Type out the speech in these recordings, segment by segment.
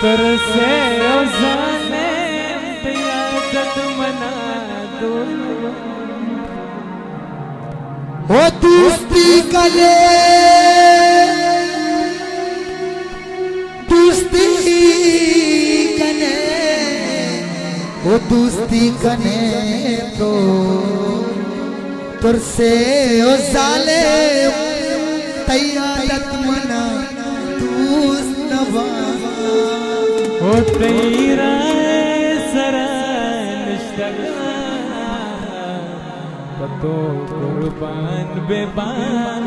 कर से जाने यादत मना दो ओ दोस्ती कले वो दोस्ती कने तो तुरसे ओ साले तैयारत मना दोस्त नवा ओ तेरा सरान पतो कुर्बान बेबान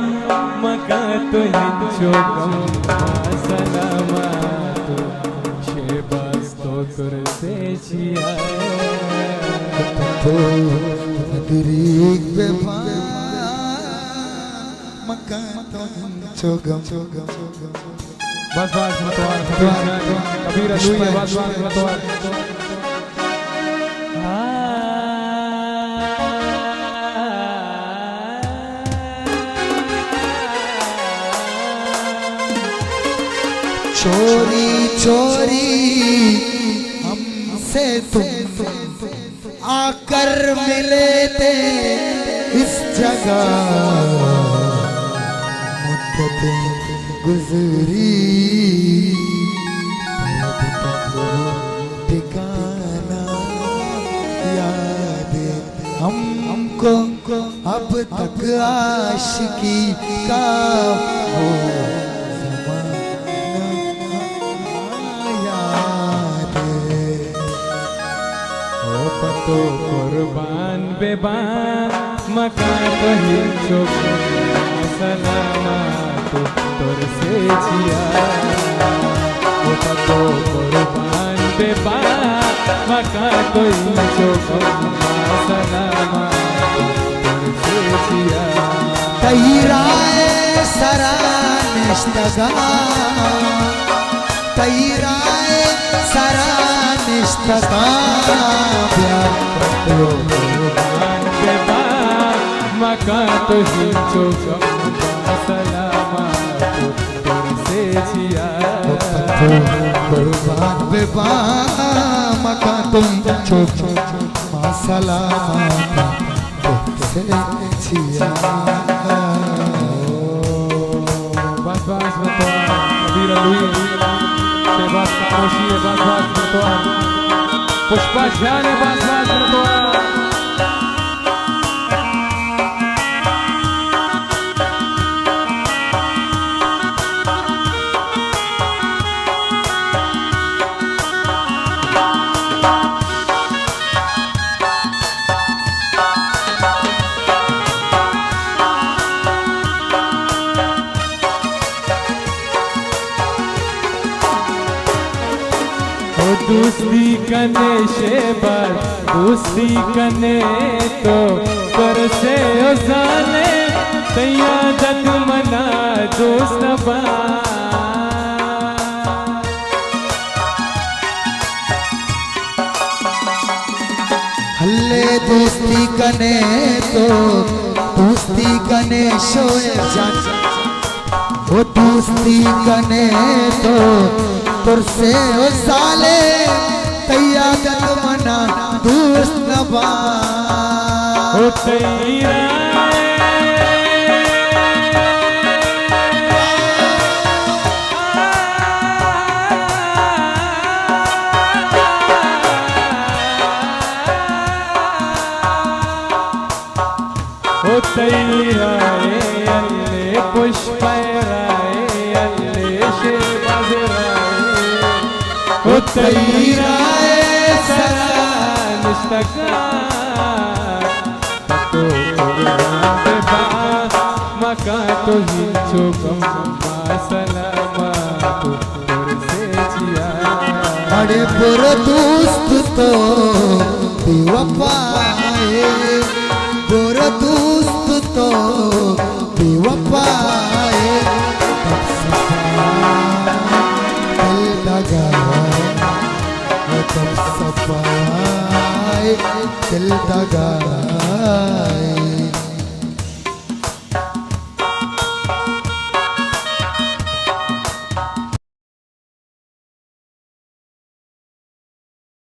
मका तो हिंचो कम सलामत शेबास तो तुरसे छिया तो अदरीक बेबान मका तो हिंचो गम बस मतवार कबीर लुई बस मतवार चोरी चोरी हमसे तुम आकर मिले थे इस जगह मुद्दतें गुजरी ठिकाना याद हमको अब तक आशिकी का हो तो कुर्बान बेबान मका तो हिंचो सलामत तुरसे छिया ओ तो कुर्बान बेबान मका तो हिंचो सलामत तुरसे छिया तैराए सरा निष्ठगा तैराए सरा निष्ठगा कुर्बान बेबान मका तो हिंचो सलामत तुरसे छिया कुर्बान बेबान मका तो हिंचो सलामत तुरसे छिया बस कबीर लुई शेबास खामोशी है बस पुष्पा जान बस दोस्ती कने शेबार दोस्ती कने तो कर से जाने तैयादत मना दोस्त हल्ले दोस्ती कने तो दोस्ती कने शोए जान वो दोस्ती कने तो तुरसे ओ साले तैयादत मना दोस्त नबा ओ तेरा ओ तेरा अल्ले पुष्पराए अल्ले शेबाज ओ तेरा सरान तो कुर्बान बेबान मका तो हिंचो सलामत तुरसे छिया अरे बुरा दोस्त तो बेवफाए बुरा दोस्त तो बेवफाए तब सफाए दिल दगा